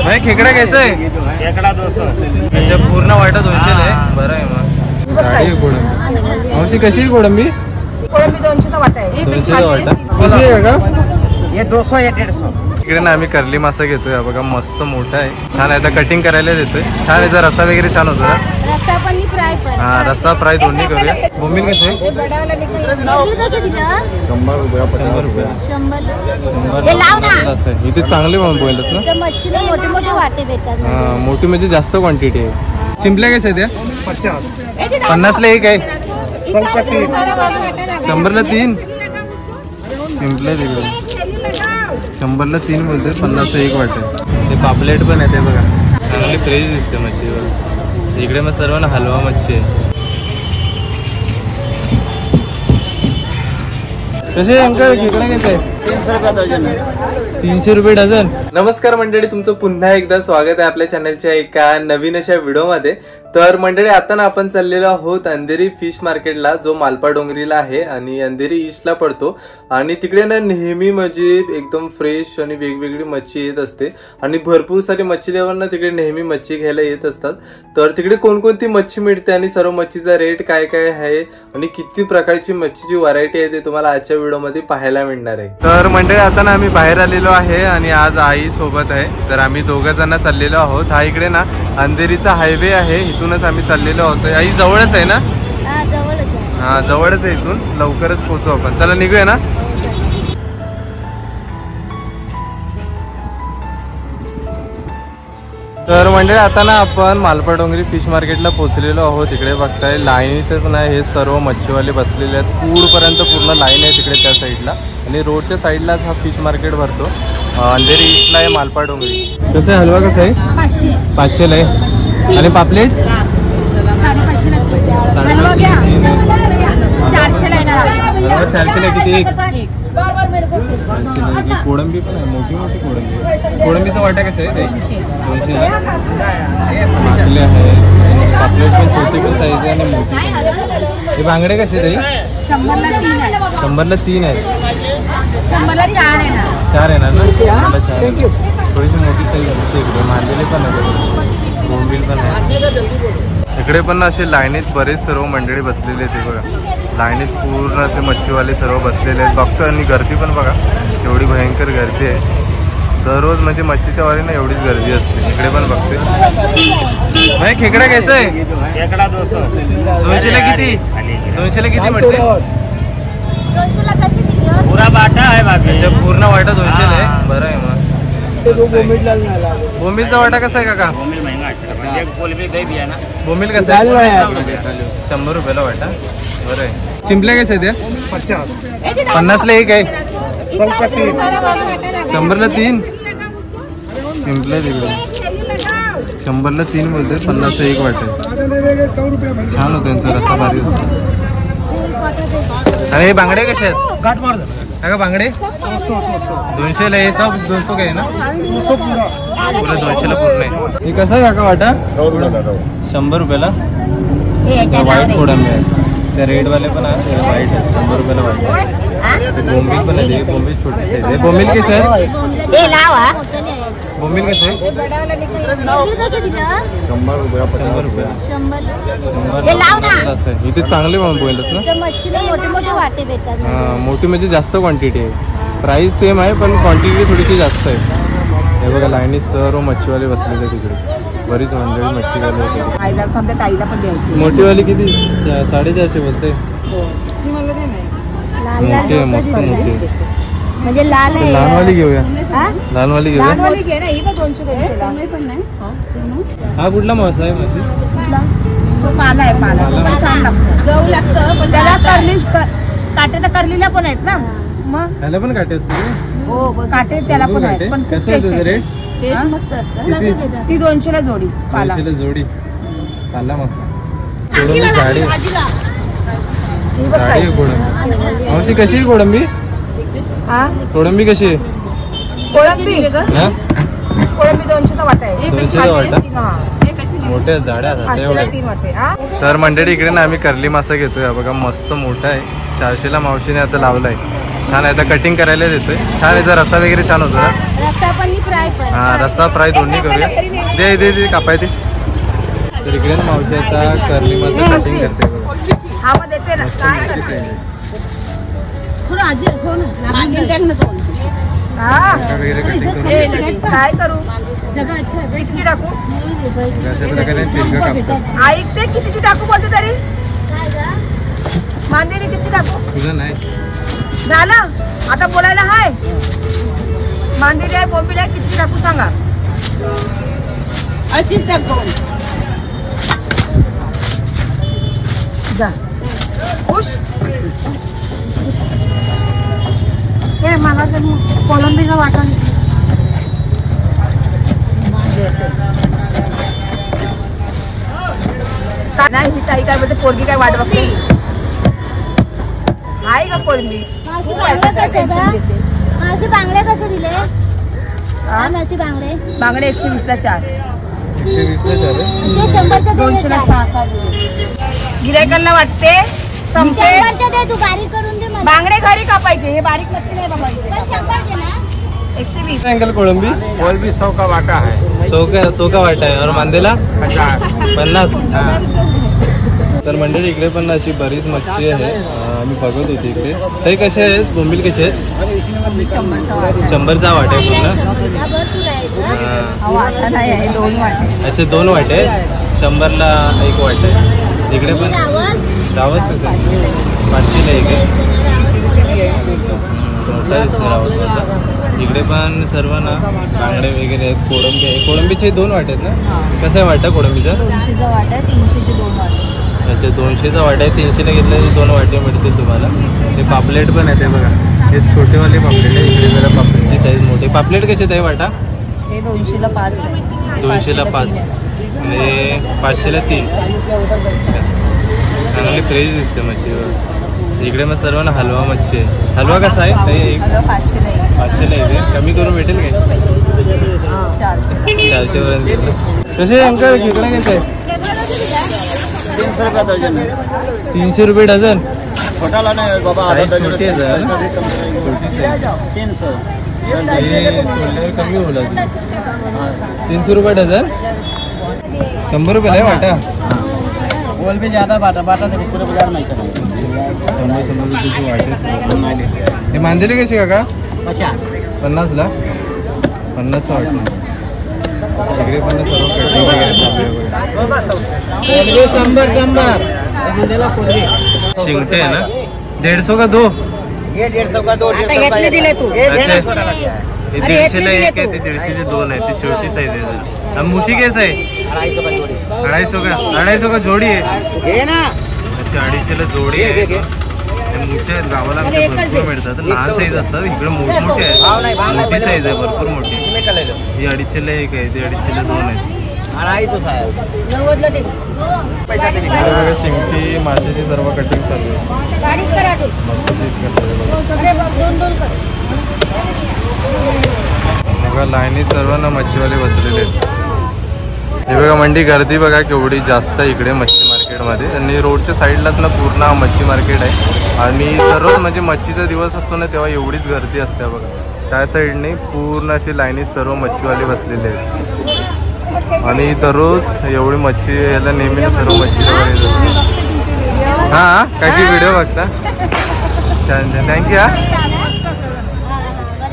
भाई खेकडा कैसा आहे? खेकडा 200. अच्छा पूर्ण वाटा 200 आहे. बरं आहे मग. गाडी आहे कोळंबी. मावशी कशी आहे कोळंबी? कोळंबी 200 वाटा आहे. 200 वाटा. कशी आहे काका? हे 200 या 150. इकडे ना आम्ही कर्ली मासा घेतोय बघा, मस्त मोठा आहे, छान आहे. आता कटिंग करायला देतोय, छान आहे. रस्सा वगैरे छान होता. रस्सा पण फ्राय पण. हा रस्सा फ्राय दोन्ही करूया. बोंबील कसे आहे? 100 रुपये. 100. हे लाव ना. इथे चांगले बोलत ना. मच्छीला मोठे मोठे वाटे भेटतात. हा मोठी म्हणजे जास्त क्वांटिटी आहे. शिंपल्या कशा आहेत? 50ला एक आहे. 100ला 3. शिंपल्या तिकडे 100ला 3 बोलते, 50ला 1 वाटत. ते पापलेट पण आहे ते बघा, चांगली फ्रेश दिसते मच्छी बघा. इकडे मग सर्व ना हलवा मच्छी आहे. कसे अंकल खेकडा कसे आहे? 300 रुपये डझन. नमस्कार मंडळी, तुमचं पुन्हा एकदा स्वागत आहे आपल्या चॅनलच्या एका नवीन अशा व्हिडिओमध्ये. तर मंडळी आता ना आपण चाललेलो आहोत अंधेरी फिश मार्केटला, जो मालपा डोंगरीला आहे आणि अंधेरी ईस्टला पडतो. आणि तिकडे ना नेहमी म्हणजे एकदम फ्रेश आणि वेगवेगळी मच्छी येत असते आणि भरपूर सारी मच्छीदेवांना तिकडे नेहमी मच्छी घ्यायला येत असतात. तर तिकडे कोणकोणती मच्छी मिळते आणि सर्व मच्छीचा रेट काय काय आहे आणि किती प्रकारची मच्छीची व्हरायटी आहे ते तुम्हाला आजच्या व्हिडिओमध्ये पाहायला मिळणार आहे. तर मंडळी आता ना आम्ही बाहेर आलेलो आहे आणि आज आई सोबत आहे. तर आम्ही दोघं जण चाललेलो आहोत. हा इकडे ना अंधेरीचा हायवे आहे, इथूनच आम्ही चाललेलो आहोत. आई जवळच आहे ना? हा जवळच आहे, इथून लवकरच पोहोचू आपण. चला निघूया ना. तर म्हणजे आता ना आपण मालपा डोंगरी फिश मार्केटला पोहोचलेलो आहोत. इकडे बघताय लाईनीतच नाही, हे सर्व मच्छीवाले बसलेले आहेत. पूरपर्यंत पूर्ण लाईन आहे तिकडे त्या साईडला आणि रोडच्या साईडलाच हा फिश मार्केट भरतो. अंधेरी ईस्टला आहे मालपा डोंगरी. कसं आहे हलवा? कसं आहे? 500ला आहे. आणि पापलेट 400ला किती? कोळंबी पण आहे, मोठी मोठी कोळंबी. कोळंबीचा वाटा कसं आहे? 200ला. मासले आहे, पापलेट पण छोटी पण साईज आहे आणि मोठी. हे बांगडे कसे ताई? 100ला 3 आहे. 4 आहे ना? 4 आहे. थोडीशी मोठी साईज असते इकडे. मांदेली पण आहे, बोंबील पण आहे. इकडे पण असे लाईनीत बरेच सर्व मंडळी बसलेले आहेत. ते बघा लाईनीत पूर्ण असे मच्छीवाले सर्व बसलेले आहेत. बघतो आणि गर्दी पण बघा एवढी भयंकर गर्दी आहे. दररोज म्हणजे मच्छीच्या वारीना एवढीच गर्दी असते. इकडे पण बघते. भाई खेकडा कैसा आहे? खेकडा 200. 200ला किती? 200ला किती म्हटते? 200ला कशी किती? पुरा बाटा आहे बाकी. अच्छा पूर्ण वाटा 200ला आहे. बरं आहे मग. बोंबीलचा वाटा कसा आहे काका? बोंबील महंगा आहे. एक कोलंबी गई भी आहे ना. बोंबील कसं आहे? 100 रुपयाला वाटा. बरं आहे. शिंपल्या कशा आहेत? 50ला एक आहे. 100ला 3. शिंपल्या तिकडे 100ला 3 बोलते, 50ला 1 वाटे. छान होतं त्यांचा रस्सा, भारी होता. आणि हे बांगडे कसे आहेत? का बांगडे 200ला आहे. सब 200 काय ना? पुरा 200ला पूर्ण आहे. हे कसं काका वाटा? 100 रुपयाला. व्हाईट कोळंबी आहे. त्या रेडवाले पण आहे, व्हाईट 100 रुपयाला वाटतं. बोंबील पण आहे, बोंबील छोटे आहे. बोंबील कसे आहे? बोंबील कसे आहे? 100 रुपये. इथे चांगले बोलत ना. मच्छीला मोठे मोठे वाटे भेटतात. हा मोठी म्हणजे जास्त क्वांटिटी आहे. प्राइस सेम आहे पण क्वांटिटी थोडीशी जास्त आहे. हे बघा लाईनीत सर्व मच्छीवाले बसलेले तिकडे. बरीच मंडळी मच्छी घालत होती. ताईला पण द्यायची. मोठीवाली किती? 450 बोलते. मोठी आहे, मस्त मोठी आहे. म्हणजे लाल आहे. लहानवाली घेऊया. लहानवाली घेऊया. घे ना, ही पण 200-200ला. हा कुठला मासा आहे? मच्छी पाला आहे. पाला छान लागतो. गहू लागतं पण त्याला काटे तर करलीला पण आहेत ना. मग त्याला पण काटे असते. हो काटे त्याला पण आहेत. पण कसं आहे तुझं रेट? मस्त असतं. ती 200ला जोडी. पाला 200ला जोडी. पाला मस्त. कोळंबी गाडी आहे. कोळंबी मावशी कशी आहे कोळंबी? कोळंबी कशी आहे? कोळंबी 200चा वाटा आहे. 200चा वाटा. मोठ्या जाड्या. 3 वाटे. तर मंडळी इकडे ना आम्ही कर्ली मासा घेतोय बघा, मस्त मोठा आहे. 400ला मावशीने आता लावलाय. छान आहे. आता कटिंग करायला देतोय. छान याचा रस्सा वगैरे छान होतो ना. रस्सा पण फ्राय पण. हा रस्सा फ्राय दोन्ही करूया. दे दे दे कापाय ते. तर इकडे ना मावशी आता कर्ली मसाला कटिंग करते बघा. हा मग देते ना. काय करते थोडं आजी हो ना हा वगैरे कटिंग करून काय करू किती टाकू अशा प्रकारे तिरकं कापतात. ऐकते कितीची टाकू बोलते तरी मांदेली किती टाकू तुझं नाही झालं आता बोलायला हाय. मांदेली आहे बोंबील आहे किती टाकू सांगा. अशीच टाकू जा खुश हे मला कोलंबीचा वाटण नाही ही ताई काय बोलते पोरगी काय वाट बघते आहे का कोलंबी. मासे बांगडे कसे दिले. मासे बांगडे बांगडे 120 ला 4 120 ला 4 ते 100च्या 200 ला 6 गिरायकांना वाटते संपे 100च्या दे तू बारीक करून दे मला. बांगडे घरी कापायचे हे बारीक मच्छी नाही कापायचे. पण 100चे ना 120 अंकल कोळंबी कोलबी 100 का वाटा है. 100 का वाटा आहे. और मांदेला 50. तर मंडळी इकडे पण अशी बरीच मच्छी आहे. आम्ही बघत होती इकडे. ते कसे आहेत बोंबील कसे आहेत. 100चा वाटा आहे पूर्ण. भरपूर आहे. वाटा नाही आहे 2 वाटे. अच्छा 2 वाटे 100ला 1 वाटे. इकडे पण रावत कसं 500ला 1 आहे. मोठा दिसतो रावत माझा. इकडे पण सर्व ना बांगडे वगैरे आहेत. कोळंबी आहे. कोळंबीचे 2 वाटे आहेत ना. कसं आहे वाटा कोळंबीचा 200चा वाटा आहे 300चे 2 वाटे. अच्छा 200चा वाटा आहे. 300ला घेतलं तर 2 वाटे मिळतील तुम्हाला. ते पापलेट पण आहे ते बघा. हे छोटेवाले पापलेट आहे. इकडे जरा पापलेटची साईज मोठी. पापलेट कसे आहे वाटा हे 200ला 5 आहे. 200ला 5 आणि 500ला 3. चांगली फ्रेश दिसते मच्छी. इकडे मग सर्व ना हलवा मच्छी आहे. हलवा कसा आहे ताई. 500ला आहे. कमी करून भेटेल काय 400 पर्यंत गेलं. कसे अंकल इकडे कसं आहे 300 रुपया दर्जन है. 300 रुपये डझन. छोटा लाना है बाबा. आधा साईज दर्जन छोटी आहे जरा. छोटी साईज. 300. हे सोडल्यावर कमी होला 300 रुपये डझन. 100 रुपये आहे वाटा. कोलबी ज्यादा बाटा बाटा नहीं पूरे बाजार में चला. 100 रुपयाची वाटे. हे मांदेली कशी काका 50. 50ला 50चा वाटलं. इकडे पण सर्व कटिंग वगैरे कोलबी 100 कोलबी. शिंगटे आहे ना 150 का 2. ये 150 का 2. आता घेतले दिले तू. हे 150ला 1 आहे. ते 150चे 2 आहे. ते छोटी साईज आहे जरा. मुशी कैसा आहे 250 का जोडी आहे. ये ना. अच्छा 250ला जोडी आहे. मोठे आहेत गावाला आमच्या भरपूर मिळतात. लहान साईज असतात. इकडे मोठमोठे आहेत. मोठी साईज आहे भरपूर मोठी. ही 250ला 1 आहे. ते 250ला 2 आहे. 90ला दे. शिंगटी माशाची सर्व कटिंग चालू आहे. बारीक करा तू. मस्त पीस करतात अरे बघ 2 कर. बघा लाईनीत सर्व ना मच्छीवाले बसलेले आहेत. हे बघा मंडी गर्दी बघा केवढी जास्त इकडे मच्छी मार्केटमध्ये. आणि रोडच्या साईडलाच ना पूर्ण हा मच्छी मार्केट आहे. आणि दररोज म्हणजे मच्छीचा दिवस असतो ना तेव्हा एवढीच गर्दी असते बघा. त्या साईडने पूर्ण अशी लाईनीत सर्व मच्छीवाले बसलेले आहेत. आणि दररोज एवढी मच्छी यायला नेहमी सर्व मच्छी जवळ येत असते. हा काकी व्हिडिओ बघता. छान छान थँक्यू.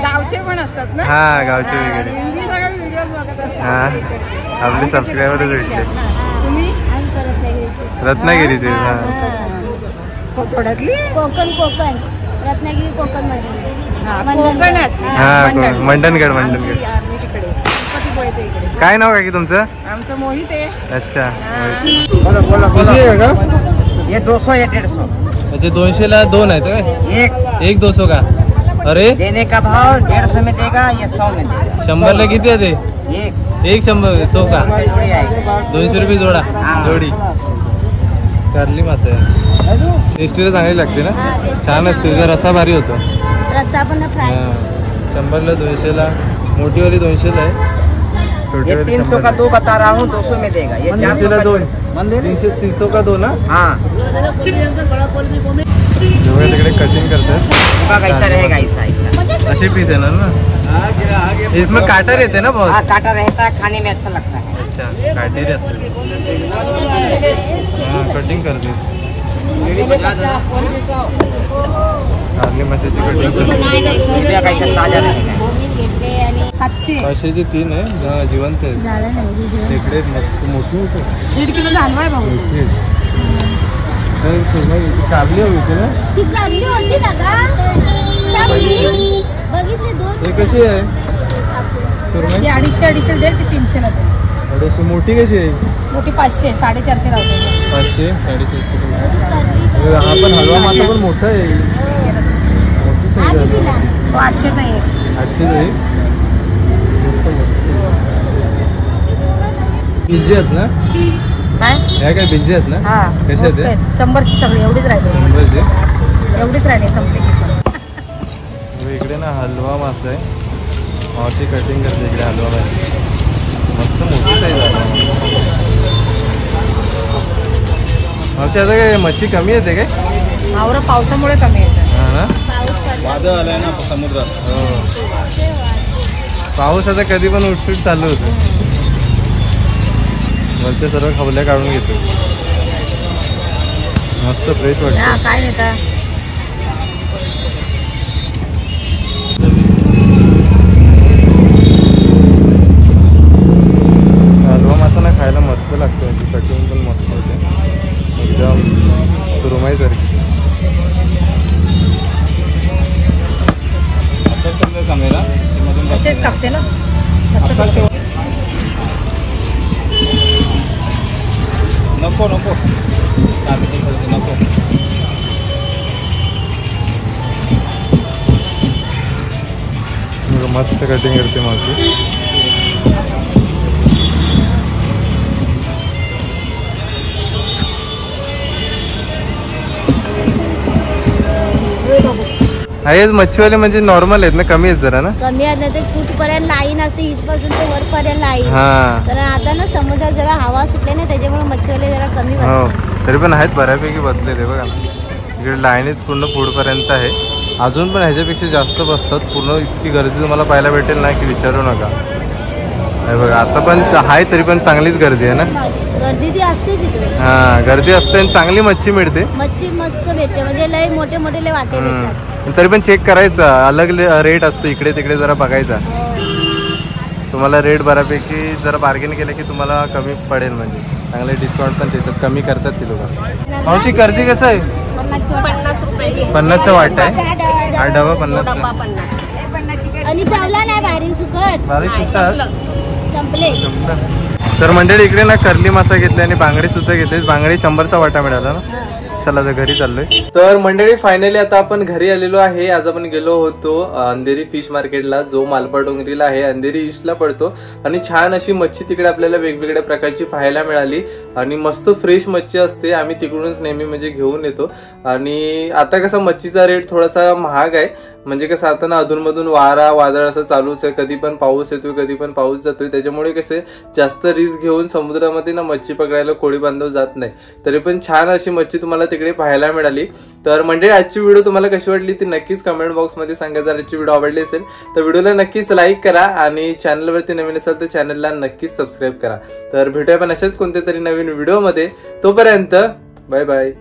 गावचे पण असतात ना. हा गावचे वगैरे. मी सगळे व्हिडिओज बघत असते. हा आपले सबस्क्रायबरच भेटले. तुम्ही रत्नागिरीचे. हा थोड्यातली कोकण रत्नागिरी कोकण मध्ये. कोकणात. हा मंडणगड. आम्ही तिकडे गणपतीपुळे ते इकडे. काय नाव काकी तुमचं. आमचं मोहित आहे. अच्छा बोलो बोलो कशी आहे का. ये 200 या 150. अच्छा 200ला 2 आहेत काय. एक 200 का. अरे देने का भाव 150 में देगा या 100 में देगा. 100ला किती आहे ते. एक 100 का. जोड़ी आएगा 200 रुपये जोडा जोडी. कारली मासा आहे. टेस्टीला चांगली लागते ना. छान असते. जर रसा भारी होतो. रस्सा पण फ्राय. 100ला 200ला मोठीवाली 200ला आहे. छोटे ये वाले 300 का 2 बता रहा हूँ, 200 में देगा। ये 400 का 2 मंदिर 300 का 2 ना. हाँ, जेव्हा तिकडे कटिंग करतात होगा कैसा रहेगा ऐसा ऐसा। असे पीस येणार ना. इसमें काटा रहते ना बहुत. हाँ, काटा रहता है, खाने में अच्छा लगता है। अच्छा काटेरी असते. कटिंग करते कारली माशाची कटिंग करते. रुपया कैसा ताजा रहेगा। 500चे 3 आहे. जिवंत आहे. खेकडे मस्त मोठी होते. 1.5 किलो झालं आहे भाऊ. मोठी आहे. तर सुरमई कारली हवी होती ना. ती कारली होती दादा. बघितले 2 हे कशी आहे सुरमई. 250 दे, ती 300 ला दे. थोडीशी मोठी कशी आहे. मोठी 500 450 लावते. 500 450. हा पण हलवा मासा पण मोठा आहे. मोठी साईज आहे. 800चा आहे. 800 आहे. बिजी आहेत ना. काय ह्या काय बिजी आहेत ना. हा कशा आहेत त्या? 100ची सगळी एवढीच राहिली. 100चे. एवढीच राहिली संपली. इकडे ना हलवा मासा आहे. मावची कटिंग करते इकडे हलवा मासा. मस्त मोठी साईज आहे. मावशी आता काय मच्छी कमी येते काय. आवरं पावसामुळे कमी येतं. हा ना. वादळ आलाय ना समुद्रात. हो. पाऊस आता कधी पण उठसूट चालू होतो. वरचे सर्व खवल्या काढून घेतो. मस्त फ्रेश वाटतं. काय नेता हलवा मासा ना खायला मस्त लागतो. कटिंग पण मस्त होते. एकदम सुरमईसारखी. कॅमेरा असेच कापते ना. नको नको नको. मस्त कटिंग करते माझी. आहे मच्छीवाले म्हणजे नॉर्मल आहेत ना. कमी आहेत जरा ना. कमी आहे ना. ते कुठपर्यंत लाईन असते इथपासून ते वरपर्यंत लाईन. हा तर आता ना समुद्रात जरा हवा सुटले ना त्याच्यामुळे मच्छीवाले जरा कमी हो. तरी पण आहेत बऱ्यापैकी बसले ते बघा. इकडे लाईनीत पूर्ण पुढपर्यंत आहे. अजून पण ह्याच्यापेक्षा जास्त बसतात. पूर्ण इतकी गर्दी तुम्हाला पाहायला भेटेल ना की विचारू नका. हे बघा आता पण आहे तरी पण चांगलीच गर्दी आहे ना. गर्दी ती असते तिकडे. हा गर्दी असते आणि चांगली मच्छी मिळते. मच्छी मस्त भेटते म्हणजे लय मोठे मोठे लय वाटे भेटतात. तरी पण चेक करायचं. अलग रेट असतो. इकडे तिकडे जरा बघायचा. तुम्हाला रेट बऱ्यापैकी जरा बार्गेन केलं की तुम्हाला कमी पडेल. म्हणजे चांगले डिस्काउंट पण देतात. कमी करतात ती लोक. मावशी गर्दी कसं आहे. 50 रुपये 50चा वाटा आहे. हा डबा 50. आणि चावला नाही बारीक सुकट बारीक सुद्धा संपले. तर मंडळी इकडे ना कर्ली मासा घेतला आणि बांगडी सुद्धा घेते. बांगडी 100चा वाटा मिळाला ना. चला आता घरी चाललोय. तर मंडळी फायनली आता आपण घरी आलेलो आहे. आज आपण गेलो होतो अंधेरी फिश मार्केटला, जो मालपा डोंगरीला आहे. अंधेरी ईस्टला पडतो. आणि छान अशी मच्छी तिकडे आपल्याला वेगवेगळ्या प्रकारची पाहायला मिळाली. आणि मस्त फ्रेश मच्छी असते. आम्ही तिकडूनच नेहमी म्हणजे घेऊन येतो. आणि आता कसा मच्छीचा रेट थोडासा महाग आहे. म्हणजे कसं आता ना अधूनमधून वारा वादळ असं चालूच आहे. कधी पण पाऊस येतोय कधी पण पाऊस जातोय. त्याच्यामुळे कसे जास्त रिस्क घेऊन समुद्रामध्ये ना मच्छी पकडायला कोळी बांधव जात नाही. तरी पण छान अशी मच्छी तुम्हाला तिकडे पाहायला मिळाली. तर म्हणजे आजची व्हिडिओ तुम्हाला कशी वाटली ती नक्कीच कमेंट बॉक्स मध्ये सांगा. जर आजची व्हिडिओ आवडली असेल तर व्हिडिओला नक्कीच लाईक करा. आणि चॅनलवरती नवीन असाल तर चॅनलला नक्कीच सबस्क्राईब करा. तर भेटूया पण अशाच कोणत्या तरी नवीन व्हिडिओ मध्ये. तोपर्यंत बाय बाय.